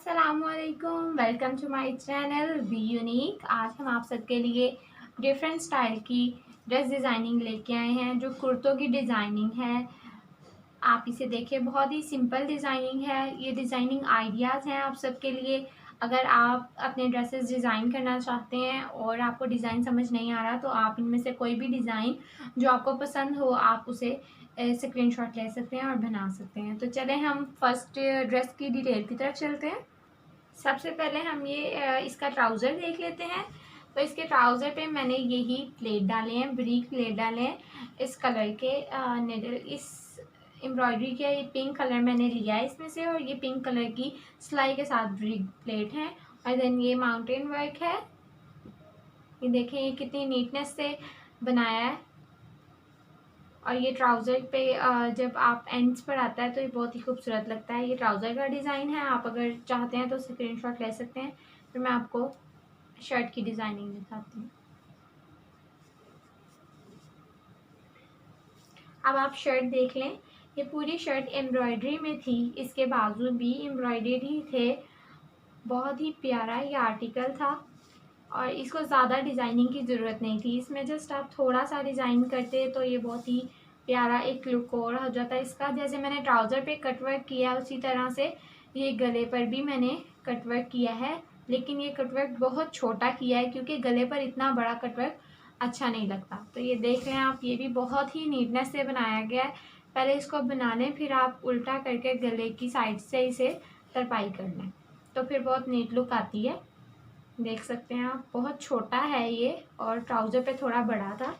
अस्सलामुअलैकुम, welcome to my channel be unique. आज हम आप सबके लिए डिफरेंट स्टाइल की ड्रेस डिज़ाइनिंग लेके आए हैं। जो कुर्तों की डिज़ाइनिंग है, आप इसे देखिए, बहुत ही सिंपल डिज़ाइनिंग है। ये डिज़ाइनिंग आइडियाज़ हैं आप सबके लिए। अगर आप अपने ड्रेसेस डिज़ाइन करना चाहते हैं और आपको डिज़ाइन समझ नहीं आ रहा, तो आप इनमें से कोई भी डिज़ाइन जो आपको पसंद हो, आप उसे स्क्रीनशॉट ले सकते हैं और बना सकते हैं। तो चलें हम फर्स्ट ड्रेस की डिटेल की तरफ चलते हैं। सबसे पहले हम ये इसका ट्राउज़र देख लेते हैं। तो इसके ट्राउज़र पे मैंने यही प्लेट डाले हैं, ब्रीक प्लेट डाले हैं। इस कलर के निडल, इस एम्ब्रॉयडरी के ये पिंक कलर मैंने लिया है इसमें से, और ये पिंक कलर की सिलाई के साथ ब्रीक प्लेट है। और देन ये माउंटेन वर्क है। ये देखें, ये कितनी नीटनेस से बनाया है। और ये ट्राउज़र पे जब आप एंड्स पर आता है तो ये बहुत ही खूबसूरत लगता है। ये ट्राउज़र का डिज़ाइन है। आप अगर चाहते हैं तो स्क्रीनशॉट ले सकते हैं। फिर मैं आपको शर्ट की डिज़ाइनिंग दिखाती हूँ। अब आप शर्ट देख लें। ये पूरी शर्ट एम्ब्रॉयडरी में थी, इसके बाजू भी एम्ब्रॉयडरी थे। बहुत ही प्यारा ये आर्टिकल था और इसको ज़्यादा डिज़ाइनिंग की ज़रूरत नहीं थी। इसमें जस्ट आप थोड़ा सा डिज़ाइन करते तो ये बहुत ही प्यारा एक लुक और हो जाता है इसका। जैसे मैंने ट्राउज़र पे कटवर्क किया, उसी तरह से ये गले पर भी मैंने कटवर्क किया है। लेकिन ये कटवर्क बहुत छोटा किया है, क्योंकि गले पर इतना बड़ा कटवर्क अच्छा नहीं लगता। तो ये देख रहे हैं आप, ये भी बहुत ही नीटनेस से बनाया गया है। पहले इसको बना लें, फिर आप उल्टा करके गले की साइड से इसे तरपाई कर लें, तो फिर बहुत नीट लुक आती है। देख सकते हैं आप, बहुत छोटा है ये और ट्राउज़र पे थोड़ा बड़ा था।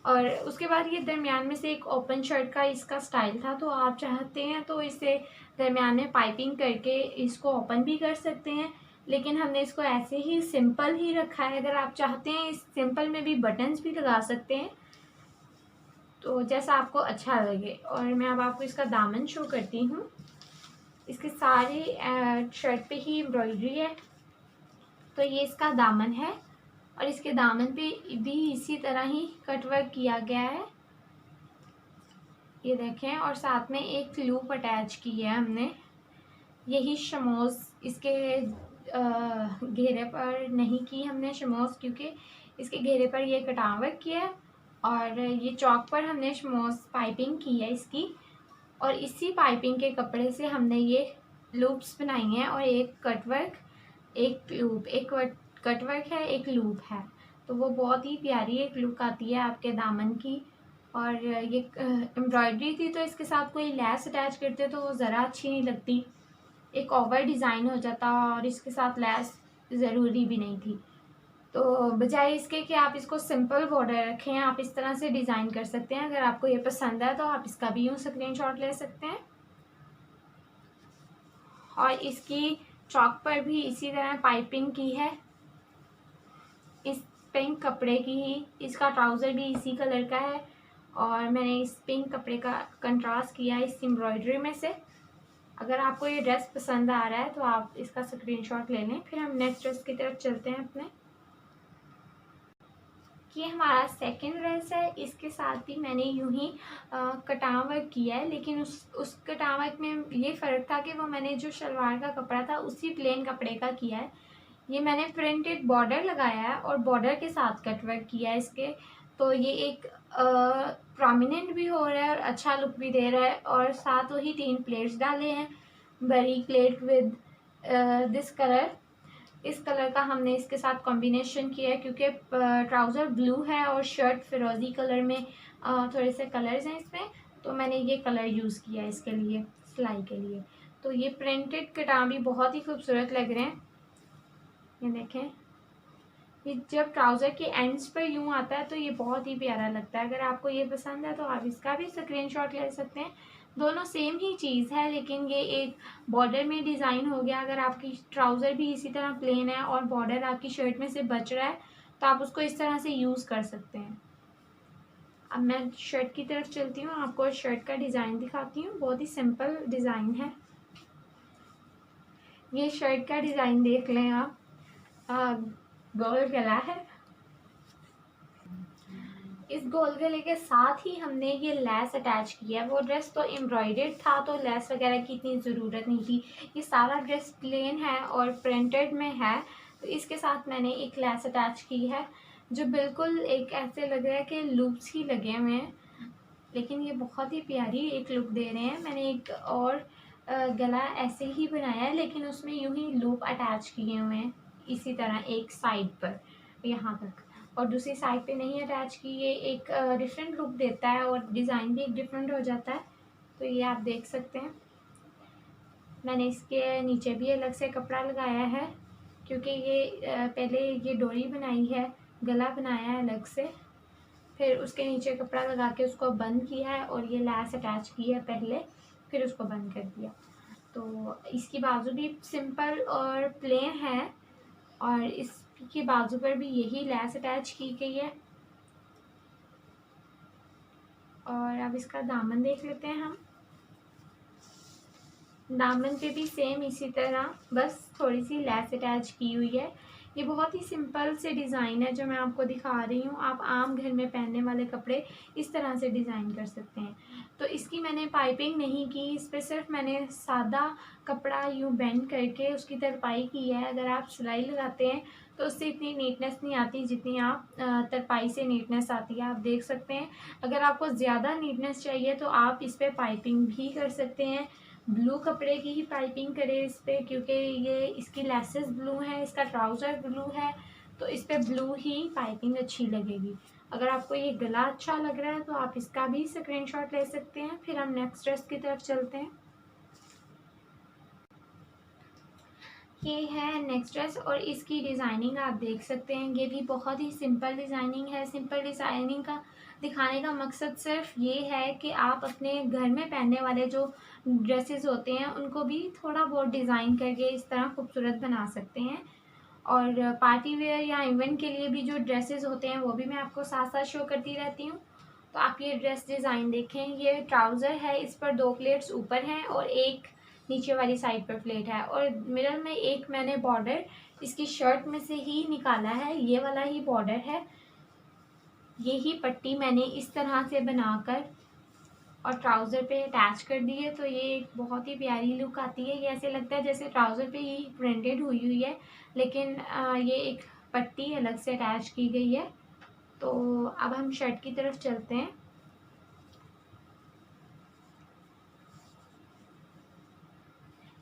और उसके बाद ये दरमियान में से एक ओपन शर्ट का इसका स्टाइल था। तो आप चाहते हैं तो इसे दरमियान में पाइपिंग करके इसको ओपन भी कर सकते हैं, लेकिन हमने इसको ऐसे ही सिंपल ही रखा है। अगर आप चाहते हैं इस सिंपल में भी बटन्स भी लगा सकते हैं, तो जैसा आपको अच्छा लगे। और मैं अब आपको इसका दामन शो करती हूँ। इसके सारे शर्ट पे ही एम्ब्रॉयडरी है। तो ये इसका दामन है और इसके दामन पे भी इसी तरह ही कटवर्क किया गया है, ये देखें। और साथ में एक लूप अटैच की है हमने। यही शमोज इसके घेरे पर नहीं की हमने शमोज, क्योंकि इसके घेरे पर ये कटावर्क किया है और ये चौक पर हमने शमोज पाइपिंग की है इसकी। और इसी पाइपिंग के कपड़े से हमने ये लूप्स बनाई हैं। और एक कटवर्क, एक लूप, एक कटवर्क है, एक लूप है। तो वो बहुत ही प्यारी एक लुक आती है आपके दामन की। और ये एम्ब्रॉयडरी थी, तो इसके साथ कोई लैस अटैच करते तो वो ज़रा अच्छी नहीं लगती, एक ओवर डिज़ाइन हो जाता। और इसके साथ लैस ज़रूरी भी नहीं थी। तो बजाय इसके कि आप इसको सिंपल बॉर्डर रखें, आप इस तरह से डिज़ाइन कर सकते हैं। अगर आपको ये पसंद है तो आप इसका भी यूँ स्क्रीनशॉट ले सकते हैं। और इसकी चौक पर भी इसी तरह पाइपिंग की है, इस पिंक कपड़े की ही। इसका ट्राउज़र भी इसी कलर का है और मैंने इस पिंक कपड़े का कंट्रास्ट किया है इस एम्ब्रॉयडरी में से। अगर आपको ये ड्रेस पसंद आ रहा है तो आप इसका स्क्रीनशॉट ले लें। फिर हम नेक्स्ट ड्रेस की तरफ चलते हैं अपने। ये हमारा सेकंड ड्रेस है। इसके साथ भी मैंने यूं ही कटाव वर्क किया है, लेकिन उस कटाव वर्क में ये फ़र्क था कि वो मैंने जो शलवार का कपड़ा था उसी प्लेन कपड़े का किया है। ये मैंने प्रिंटेड बॉर्डर लगाया है और बॉर्डर के साथ कट वर्क किया है इसके। तो ये एक प्रोमिनेंट भी हो रहा है और अच्छा लुक भी दे रहा है। और साथ वही 3 प्लेट्स डाले हैं, बरीक प्लेट विद दिस कलर। इस कलर का हमने इसके साथ कॉम्बिनेशन किया है, क्योंकि ट्राउज़र ब्लू है और शर्ट फिरोज़ी कलर में थोड़े से कलर्स हैं इसमें। तो मैंने ये कलर यूज़ किया है इसके लिए, सिलाई के लिए। तो ये प्रिंटेड कटां भी बहुत ही खूबसूरत लग रहे हैं। ये देखें, ये जब ट्राउज़र के एंड्स पर यूँ आता है तो ये बहुत ही प्यारा लगता है। अगर आपको ये पसंद है तो आप इसका भी स्क्रीनशॉट ले सकते हैं। दोनों सेम ही चीज़ है, लेकिन ये एक बॉर्डर में डिज़ाइन हो गया। अगर आपकी ट्राउज़र भी इसी तरह प्लेन है और बॉर्डर आपकी शर्ट में से बच रहा है, तो आप उसको इस तरह से यूज़ कर सकते हैं। अब मैं शर्ट की तरफ चलती हूँ, आपको शर्ट का डिज़ाइन दिखाती हूँ। बहुत ही सिंपल डिज़ाइन है। ये शर्ट का डिज़ाइन देख लें आप, गोल गला है इस गोल गले के साथ ही हमने ये लेस अटैच किया है। वो ड्रेस तो एम्ब्रॉयडर्ड था तो लेस वगैरह की इतनी ज़रूरत नहीं थी। ये सारा ड्रेस प्लेन है और प्रिंटेड में है, तो इसके साथ मैंने एक लेस अटैच की है जो बिल्कुल एक ऐसे लग रहा है कि लूप्स ही लगे हुए हैं, लेकिन ये बहुत ही प्यारी एक लुक दे रहे हैं। मैंने एक और गला ऐसे ही बनाया है, लेकिन उसमें यूं ही लूप अटैच किए हुए हैं इसी तरह एक साइड पर यहाँ तक, और दूसरी साइड पे नहीं अटैच की। ये एक डिफरेंट लुक देता है और डिज़ाइन भी एक डिफरेंट हो जाता है। तो ये आप देख सकते हैं। मैंने इसके नीचे भी अलग से कपड़ा लगाया है, क्योंकि ये पहले ये डोरी बनाई है, गला बनाया है अलग से, फिर उसके नीचे कपड़ा लगा के उसको बंद किया है और ये लैस अटैच की है पहले, फिर उसको बंद कर दिया। तो इसकी बाजू भी सिंपल और प्लेन है और इसकी बाजू पर भी यही लैस अटैच की गई है। और अब इसका दामन देख लेते हैं हम। दामन पे भी सेम इसी तरह, बस थोड़ी सी लैस अटैच की हुई है। ये बहुत ही सिंपल से डिज़ाइन है जो मैं आपको दिखा रही हूँ। आप आम घर में पहनने वाले कपड़े इस तरह से डिज़ाइन कर सकते हैं। तो इसकी मैंने पाइपिंग नहीं की, इस पर सिर्फ मैंने सादा कपड़ा यूँ बेंड करके उसकी तरपाई की है। अगर आप सिलाई लगाते हैं तो उससे इतनी नीटनेस नहीं आती जितनी आप तरपाई से नीटनेस आती है। आप देख सकते हैं। अगर आपको ज़्यादा नीटनेस चाहिए तो आप इस पर पाइपिंग भी कर सकते हैं। ब्लू कपड़े की ही पाइपिंग करें इस पर, क्योंकि ये इसकी लेसेस ब्लू है, इसका ट्राउज़र ब्लू है, तो इस पर ब्लू ही पाइपिंग अच्छी लगेगी। अगर आपको ये गला अच्छा लग रहा है तो आप इसका भी स्क्रीनशॉट ले सकते हैं। फिर हम नेक्स्ट ड्रेस की तरफ चलते हैं। ये है नेक्स्ट ड्रेस और इसकी डिज़ाइनिंग आप देख सकते हैं। ये भी बहुत ही सिंपल डिज़ाइनिंग है। सिंपल डिज़ाइनिंग का दिखाने का मकसद सिर्फ ये है कि आप अपने घर में पहनने वाले जो ड्रेसेस होते हैं उनको भी थोड़ा बहुत डिज़ाइन करके इस तरह खूबसूरत बना सकते हैं। और पार्टी वेयर या इवेंट के लिए भी जो ड्रेसेस होते हैं वो भी मैं आपको साथ साथ शो करती रहती हूँ। तो आप ये ड्रेस डिज़ाइन देखें। ये ट्राउज़र है, इस पर 2 प्लेट्स ऊपर हैं और एक नीचे वाली साइड पर प्लेट है, और मिडल में एक मैंने बॉर्डर इसकी शर्ट में से ही निकाला है। ये वाला ही बॉर्डर है, ये ही पट्टी मैंने इस तरह से बनाकर और ट्राउज़र पे अटैच कर दी है। तो ये एक बहुत ही प्यारी लुक आती है। ये ऐसे लगता है जैसे ट्राउज़र पे ही प्रिंटेड हुई हुई है, लेकिन ये एक पट्टी अलग से अटैच की गई है। तो अब हम शर्ट की तरफ चलते हैं।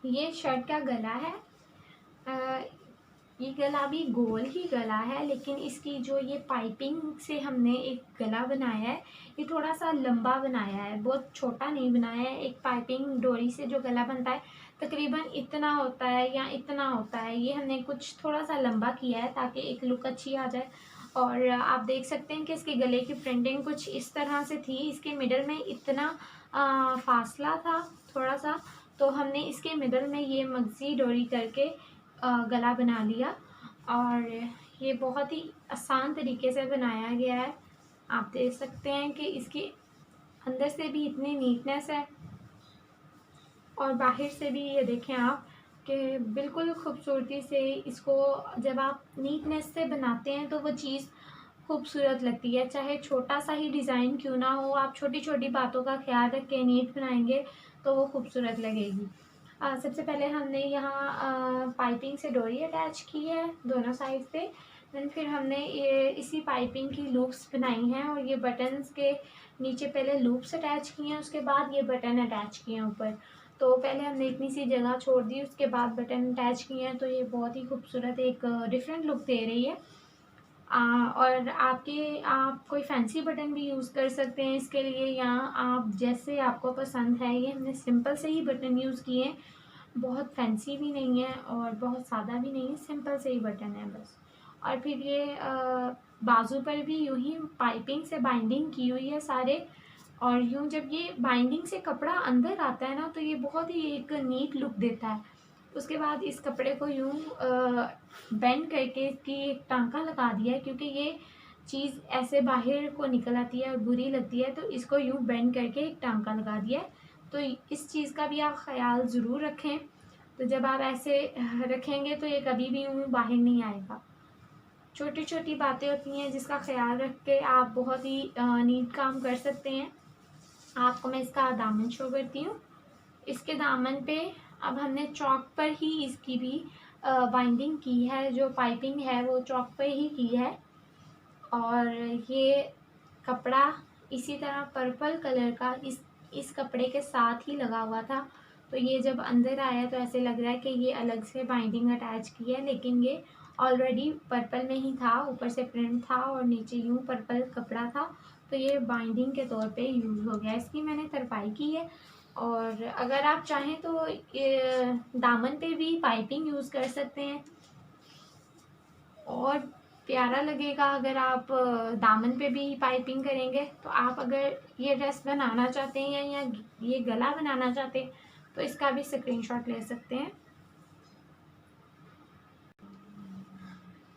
ये शर्ट का गला है। ये गला भी गोल ही गला है, लेकिन इसकी जो ये पाइपिंग से हमने एक गला बनाया है, ये थोड़ा सा लंबा बनाया है, बहुत छोटा नहीं बनाया है। एक पाइपिंग डोरी से जो गला बनता है तकरीबन इतना होता है या इतना होता है, ये हमने कुछ थोड़ा सा लंबा किया है ताकि एक लुक अच्छी आ जाए। और आप देख सकते हैं कि इसके गले की प्रिंटिंग कुछ इस तरह से थी। इसके मिडल में इतना फासला था थोड़ा सा, तो हमने इसके मिडल में ये मगज़ी डोरी करके गला बना लिया। और ये बहुत ही आसान तरीके से बनाया गया है। आप देख सकते हैं कि इसकी अंदर से भी इतनी नीटनेस है और बाहर से भी ये देखें आप कि बिल्कुल खूबसूरती से इसको जब आप नीटनेस से बनाते हैं तो वो चीज़ खूबसूरत लगती है। चाहे छोटा सा ही डिज़ाइन क्यों ना हो, आप छोटी छोटी बातों का ख्याल रख के नीट बनाएंगे तो वो खूबसूरत लगेगी। सबसे पहले हमने यहाँ पाइपिंग से डोरी अटैच की है दोनों साइड पे। देन फिर हमने ये इसी पाइपिंग की लूप्स बनाई हैं और ये बटन्स के नीचे पहले लूप्स अटैच किए हैं, उसके बाद ये बटन अटैच किए हैं ऊपर। तो पहले हमने इतनी सी जगह छोड़ दी, उसके बाद बटन अटैच किए हैं, तो ये बहुत ही खूबसूरत एक डिफरेंट लुक दे रही है। और आप कोई फैंसी बटन भी यूज़ कर सकते हैं इसके लिए, या आप जैसे आपको पसंद है। ये हमने सिंपल से ही बटन यूज़ किए हैं, बहुत फैंसी भी नहीं है और बहुत सादा भी नहीं है, सिंपल से ही बटन है बस। और फिर ये बाजू पर भी यूँ ही पाइपिंग से बाइंडिंग की हुई है सारे। और यूँ जब ये बाइंडिंग से कपड़ा अंदर आता है ना तो ये बहुत ही एक नीट लुक देता है। उसके बाद इस कपड़े को यूँ बेंड करके इसकी एक टांका लगा दिया है, क्योंकि ये चीज़ ऐसे बाहर को निकल आती है और बुरी लगती है, तो इसको यूँ बेंड करके एक टांका लगा दिया है। तो इस चीज़ का भी आप ख्याल ज़रूर रखें। तो जब आप ऐसे रखेंगे तो ये कभी भी यूँ बाहर नहीं आएगा। छोटी छोटी बातें होती हैं जिसका ख्याल रख के आप बहुत ही नीट काम कर सकते हैं। आपको मैं इसका दामन शो करती हूँ। इसके दामन पे अब हमने चौक पर ही इसकी भी बाइंडिंग की है, जो पाइपिंग है वो चौक पर ही की है। और ये कपड़ा इसी तरह पर्पल कलर का इस कपड़े के साथ ही लगा हुआ था। तो ये जब अंदर आया तो ऐसे लग रहा है कि ये अलग से बाइंडिंग अटैच की है, लेकिन ये ऑलरेडी पर्पल में ही था। ऊपर से प्रिंट था और नीचे यूँ पर्पल कपड़ा था, तो ये बाइंडिंग के तौर पे यूज़ हो गया। इसकी मैंने तरपाई की है। और अगर आप चाहें तो ये दामन पे भी पाइपिंग यूज़ कर सकते हैं और प्यारा लगेगा। अगर आप दामन पे भी पाइपिंग करेंगे तो आप अगर ये ड्रेस बनाना चाहते हैं या ये गला बनाना चाहते हैं तो इसका भी स्क्रीनशॉट ले सकते हैं।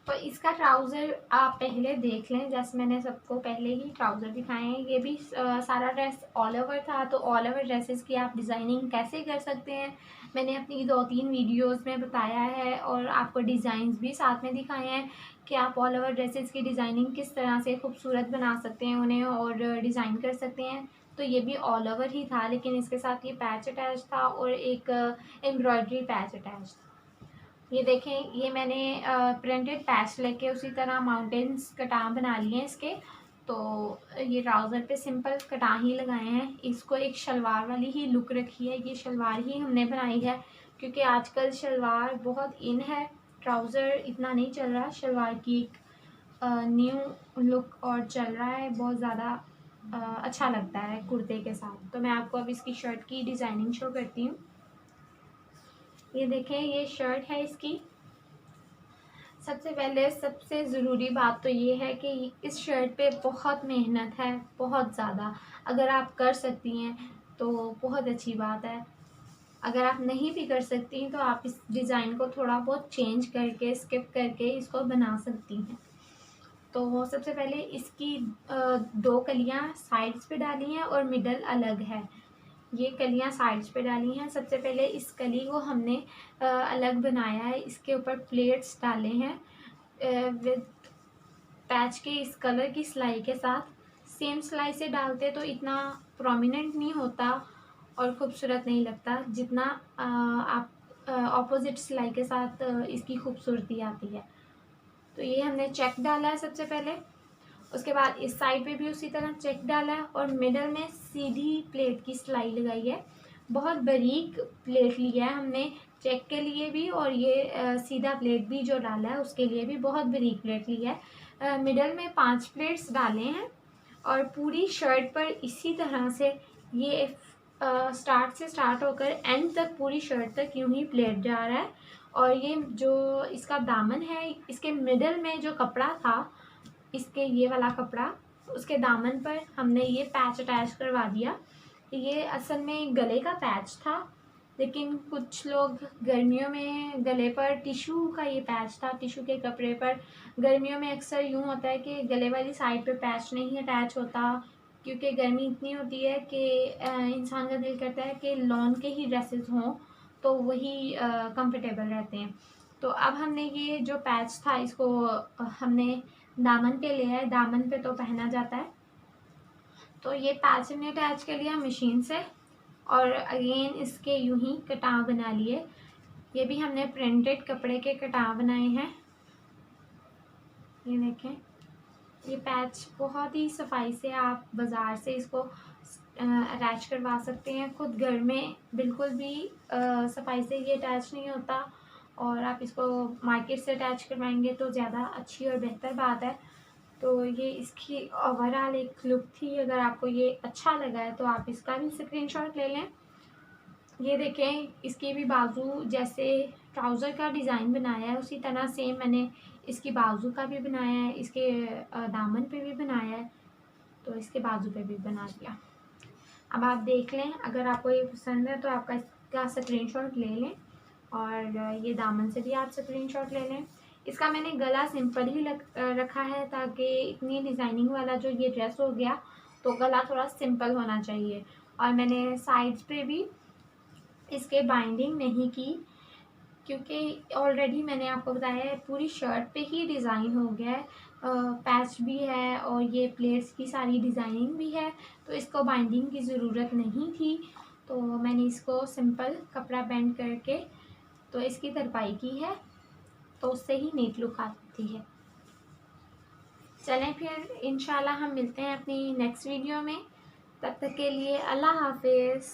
तो इसका ट्राउज़र आप पहले देख लें, जैसे मैंने सबको पहले ही ट्राउज़र दिखाए हैं। ये भी सारा ड्रेस ऑल ओवर था। तो ऑल ओवर ड्रेसेस की आप डिज़ाइनिंग कैसे कर सकते हैं मैंने अपनी 2-3 वीडियोस में बताया है, और आपको डिज़ाइंस भी साथ में दिखाए हैं कि आप ऑल ओवर ड्रेसेस की डिज़ाइनिंग किस तरह से खूबसूरत बना सकते हैं उन्हें और डिज़ाइन कर सकते हैं। तो ये भी ऑल ओवर ही था, लेकिन इसके साथ ये पैच अटैच था और एक एम्ब्रॉयडरी पैच अटैच था। ये देखें, ये मैंने प्रिंटेड पैच लेके उसी तरह माउंटेन्स कटान बना लिए हैं इसके। तो ये ट्राउज़र पे सिंपल कटान ही लगाए हैं। इसको एक शलवार वाली ही लुक रखी है, ये शलवार ही हमने बनाई है क्योंकि आजकल शलवार बहुत इन है, ट्राउज़र इतना नहीं चल रहा। शलवार की एक न्यू लुक और चल रहा है, बहुत ज़्यादा अच्छा लगता है कुर्ते के साथ। तो मैं आपको अब इसकी शर्ट की डिज़ाइनिंग शो करती हूँ। ये देखें, ये शर्ट है इसकी। सबसे पहले सबसे ज़रूरी बात तो ये है कि इस शर्ट पे बहुत मेहनत है, बहुत ज़्यादा। अगर आप कर सकती हैं तो बहुत अच्छी बात है। अगर आप नहीं भी कर सकती तो आप इस डिज़ाइन को थोड़ा बहुत चेंज करके, स्किप करके इसको बना सकती हैं। तो सबसे पहले इसकी 2 कलियाँ साइड्स पे डाली हैं और मिडल अलग है। ये कलियाँ साइड्स पे डाली हैं। सबसे पहले इस कली को हमने अलग बनाया है। इसके ऊपर प्लेट्स डाले हैं विद पैच के इस कलर की सिलाई के साथ। सेम सिलाई से डालते तो इतना प्रोमिनेंट नहीं होता और ख़ूबसूरत नहीं लगता जितना आप ऑपोजिट सिलाई के साथ इसकी खूबसूरती आती है। तो ये हमने चेक डाला है सबसे पहले। उसके बाद इस साइड पे भी उसी तरह चेक डाला है और मिडल में सीधी प्लेट की सिलाई लगाई है। बहुत बारीक प्लेट लिया है हमने चेक के लिए भी, और ये सीधा प्लेट भी जो डाला है उसके लिए भी बहुत बारीक प्लेट ली है। मिडल में 5 प्लेट्स डाले हैं और पूरी शर्ट पर इसी तरह से ये स्टार्ट से स्टार्ट होकर एंड तक पूरी शर्ट तक यूं ही प्लेट जा रहा है। और ये जो इसका दामन है, इसके मिडल में जो कपड़ा था, इसके ये वाला कपड़ा, उसके दामन पर हमने ये पैच अटैच करवा दिया। ये असल में गले का पैच था, लेकिन कुछ लोग गर्मियों में गले पर टिशू का ये पैच था, टिशू के कपड़े पर। गर्मियों में अक्सर यूँ होता है कि गले वाली साइड पे पैच नहीं अटैच होता क्योंकि गर्मी इतनी होती है कि इंसान का दिल करता है कि लॉन के ही ड्रेसेस हों तो वही कंफर्टेबल रहते हैं। तो अब हमने ये जो पैच था इसको हमने दामन पे लिया है। दामन पे तो पहना जाता है। तो ये पैच हमने अटैच कर लिया मशीन से और अगेन इसके यूं ही कटाव बना लिए। ये भी हमने प्रिंटेड कपड़े के कटाव बनाए हैं। ये देखें, ये पैच बहुत ही सफाई से आप बाज़ार से इसको अटैच करवा सकते हैं। खुद घर में बिल्कुल भी सफाई से ये अटैच नहीं होता, और आप इसको मार्केट से अटैच करवाएंगे तो ज़्यादा अच्छी और बेहतर बात है। तो ये इसकी ओवरऑल एक लुक थी। अगर आपको ये अच्छा लगा है तो आप इसका भी स्क्रीनशॉट ले लें। ये देखें, इसकी भी बाजू जैसे ट्राउज़र का डिज़ाइन बनाया है उसी तरह सेम मैंने इसकी बाजू का भी बनाया है, इसके दामन पे भी बनाया है, तो इसके बाजू पे भी बना दिया। अब आप देख लें, अगर आपको ये पसंद है तो आपका इसका स्क्रीनशॉट ले लें, और ये दामन से भी आप स्क्रीनशॉट ले लें। इसका मैंने गला सिंपल ही रखा है ताकि इतनी डिज़ाइनिंग वाला जो ये ड्रेस हो गया तो गला थोड़ा सिंपल होना चाहिए। और मैंने साइड्स पे भी इसके बाइंडिंग नहीं की, क्योंकि ऑलरेडी मैंने आपको बताया है पूरी शर्ट पे ही डिज़ाइन हो गया है, पैच भी है और ये प्लेट्स की सारी डिज़ाइनिंग भी है, तो इसको बाइंडिंग की ज़रूरत नहीं थी। तो मैंने इसको सिंपल कपड़ा बेंड करके तो इसकी तरपाई की है, तो उससे ही नीट लुक आती है। चलें फिर इंशाल्लाह हम मिलते हैं अपनी नेक्स्ट वीडियो में। तब तक के लिए अल्लाह हाफिज़।